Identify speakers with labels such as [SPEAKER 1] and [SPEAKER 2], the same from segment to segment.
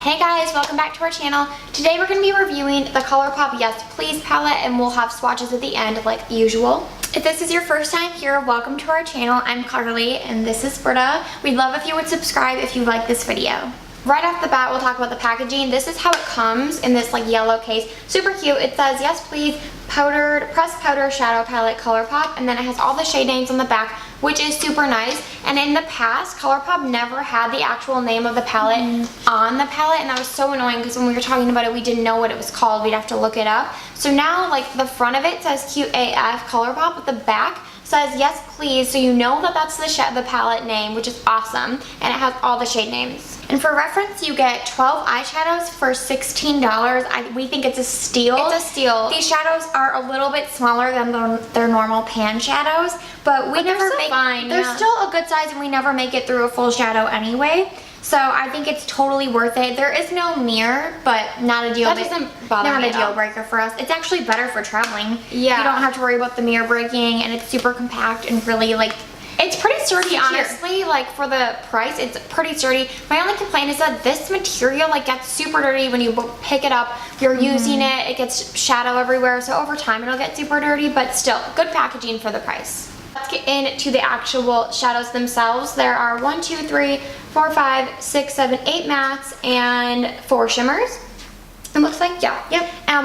[SPEAKER 1] Hey guys, welcome back to our channel. Today we're going to be reviewing the ColourPop Yes Please palette, and we'll have swatches at the end like usual. If this is your first time here, welcome to our channel. I'm Carly and this is Britta. We'd love if you would subscribe if you like this video. Right off the bat, we'll talk about the packaging. This is how it comes in this like yellow case. Super cute. It says Yes Please pressed powder shadow palette ColourPop, and then it has all the shade names on the back, which is super nice. And in the past, ColourPop never had the actual name of the palette on the palette, and that was so annoying because when we were talking about it, we didn't know what it was called. We'd have to look it up. So now, like, the front of it says Cute AF ColourPop, but the back says Yes Please, so you know that that's the palette name, which is awesome, and it has all the shade names. And for reference, you get 12 eyeshadows for $16. We think it's a steal. It's a steal. These shadows are a little bit smaller than their normal pan shadows, but they're still a good size, and we never make it through a full shadow anyway. So I think it's totally worth it. There is no mirror, but not a deal breaker for us. It's actually better for traveling. Yeah. You don't have to worry about the mirror breaking, and it's super compact and really like, it's pretty sturdy, honestly. Like, for the price, it's pretty sturdy. My only complaint is that this material like gets super dirty when you pick it up. You're using it, it gets shadow everywhere, so over time it'll get super dirty, but still, good packaging for the price. Let's get into the actual shadows themselves. There are 8 mattes and 4 shimmers. It looks like,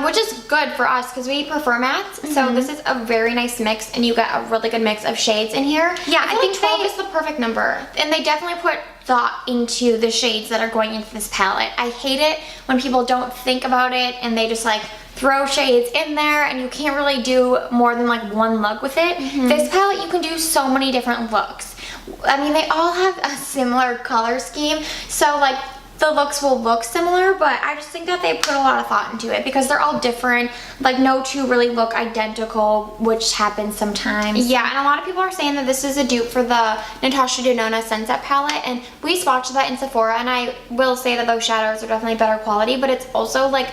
[SPEAKER 1] which is good for us because we prefer mattes. So this is a very nice mix, and you get a really good mix of shades in here. Yeah, I think 12 is the perfect number. And they definitely put thought into the shades that are going into this palette. I hate it when people don't think about it and they just like throw shades in there, and you can't really do more than like one look with it. This palette, you can do so many different looks. I mean, they all have a similar color scheme, so like the looks will look similar, but I just think that they put a lot of thought into it because they're all different. Like, no two really look identical, which happens sometimes. Yeah, and a lot of people are saying that this is a dupe for the Natasha Denona Sunset palette, and we swatched that in Sephora, and I will say that those shadows are definitely better quality, but it's also like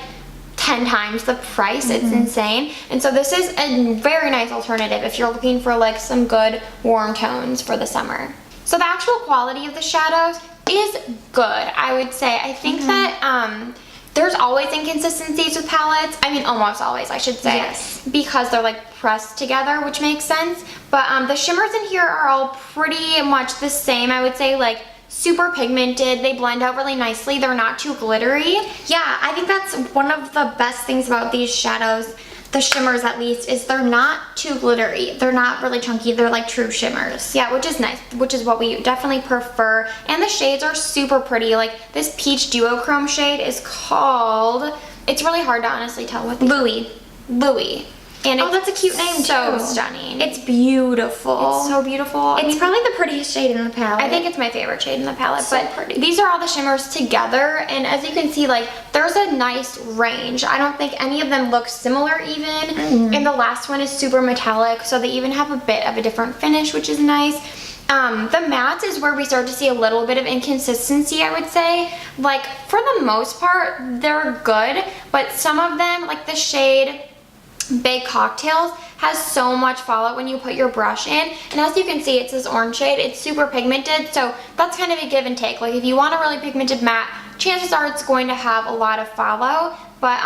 [SPEAKER 1] 10 times the price. It's insane. And so this is a very nice alternative if you're looking for like some good warm tones for the summer. So the actual quality of the shadows is good, I would say. I think that there's always inconsistencies with palettes. I mean, almost always, I should say. Yes. Because they're like pressed together, which makes sense. But the shimmers in here are all pretty much the same. I would say like super pigmented. They blend out really nicely. They're not too glittery. Yeah, I think that's one of the best things about these shadows, the shimmers at least, is they're not too glittery. They're not really chunky. They're like true shimmers. Yeah, which is nice, which is what we definitely prefer. And the shades are super pretty. Like, this peach duochrome shade is called, it's really hard to honestly tell what Louis. And that's a cute name too. So stunning. It's beautiful. It's so beautiful. It's probably the prettiest shade in the palette. I think it's my favorite shade in the palette. So pretty. These are all the shimmers together, and as you can see, like, there's a nice range. I don't think any of them look similar even. And the last one is super metallic, so they even have a bit of a different finish, which is nice. The mattes is where we start to see a little bit of inconsistency, I would say. Like, for the most part, they're good, but some of them, like the shade Big Cocktails, has so much fallout when you put your brush in, and as you can see, it's this orange shade. It's super pigmented, so that's kind of a give and take. Like, if you want a really pigmented matte, chances are it's going to have a lot of fallout, but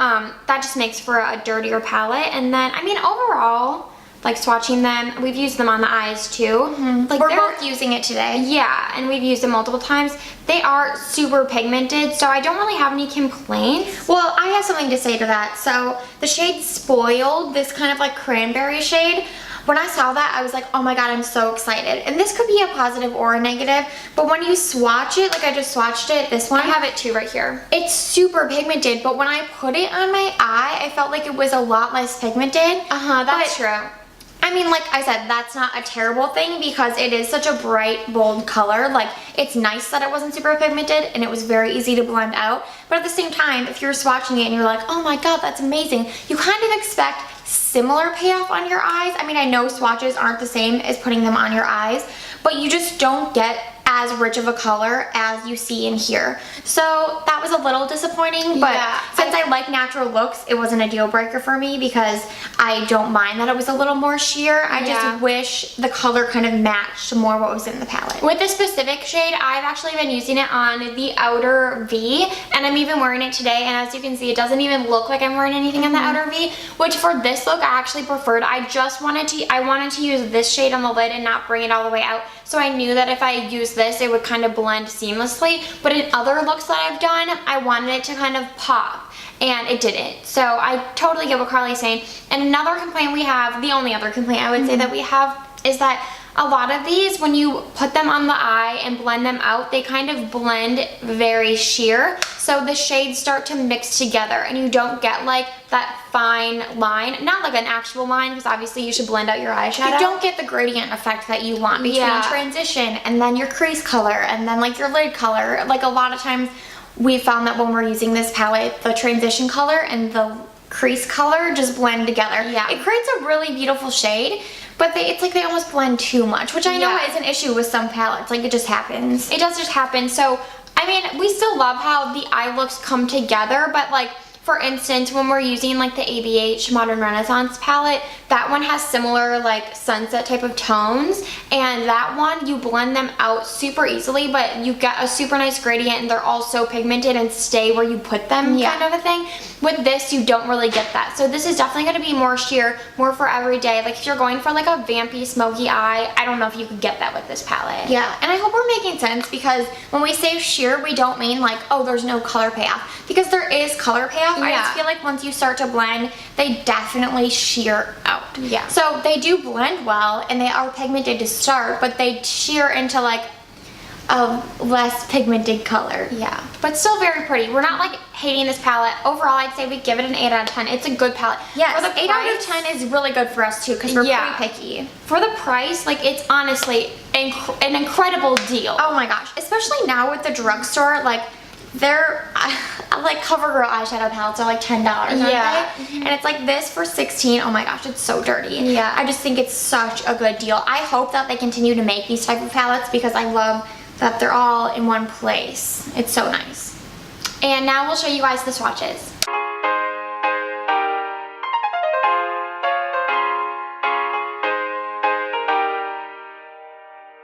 [SPEAKER 1] that just makes for a dirtier palette. And then, I mean, overall, like, swatching them, we've used them on the eyes too. Like, we're both using it today. Yeah, and we've used them multiple times. They are super pigmented, so I don't really have any complaints. Well, I have something to say to that. So the shade Spoiled, this kind of like cranberry shade, when I saw that, I was like, oh my god, I'm so excited. And this could be a positive or a negative, but when you swatch it, like I just swatched it, this one, I have it too right here. It's super pigmented, but when I put it on my eye, I felt like it was a lot less pigmented. That's true. I mean, like I said, that's not a terrible thing because it is such a bright, bold color. Like, it's nice that it wasn't super pigmented and it was very easy to blend out. But at the same time, if you're swatching it and you're like, oh my god, that's amazing, you kind of expect similar payoff on your eyes. I mean, I know swatches aren't the same as putting them on your eyes, but you just don't get as rich of a color as you see in here. So that was a little disappointing, but since I like natural looks, it wasn't a deal breaker for me because I don't mind that it was a little more sheer. I just wish the color kind of matched more what was in the palette. With this specific shade, I've actually been using it on the outer V, and I'm even wearing it today, and as you can see, it doesn't even look like I'm wearing anything on the outer V, which for this look, I actually preferred. I wanted to use this shade on the lid and not bring it all the way out, so I knew that if I used this, it would kind of blend seamlessly, but in other looks that I've done, I wanted it to kind of pop, and it didn't. So I totally get what Carly's saying. And another complaint we have, the only other complaint I would say that we have, is that a lot of these, when you put them on the eye and blend them out, they kind of blend very sheer. So the shades start to mix together and you don't get like that fine line. Not like an actual line, because obviously you should blend out your eyeshadow. You don't get the gradient effect that you want between transition and then your crease color and then like your lid color. Like a lot of times we found that when we're using this palette, the transition color and the crease color just blend together. Yeah. It creates a really beautiful shade, but it's like they almost blend too much, which I know is an issue with some palettes. Like, it just happens. It does just happen. So, I mean, we still love how the eye looks come together, but like, for instance, when we're using like the ABH Modern Renaissance palette, that one has similar like sunset type of tones, and that one you blend them out super easily, but you get a super nice gradient and they're all so pigmented and stay where you put them kind of a thing. With this, you don't really get that. So this is definitely going to be more sheer, more for every day. Like if you're going for like a vampy, smoky eye, I don't know if you could get that with this palette. Yeah, and I hope we're making sense, because when we say sheer, we don't mean like, oh, there's no color payoff, because there is color payoff. I just feel like once you start to blend, they definitely sheer out. Yeah. So they do blend well and they are pigmented to start, but they sheer into like a less pigmented color. Yeah. But still very pretty. We're not like hating this palette. Overall, I'd say we give it an 8 out of 10. It's a good palette. Yeah. For the 8 out of 10 is really good for us too, because we're pretty picky. For the price, like, it's honestly an incredible deal. Oh my gosh. Especially now with the drugstore, like, they're like CoverGirl eyeshadow palettes are like $10, aren't they? And it's like this for $16. Oh my gosh, it's so dirty. Yeah. I just think it's such a good deal. I hope that they continue to make these type of palettes, because I love that they're all in one place. It's so nice. And now we'll show you guys the swatches.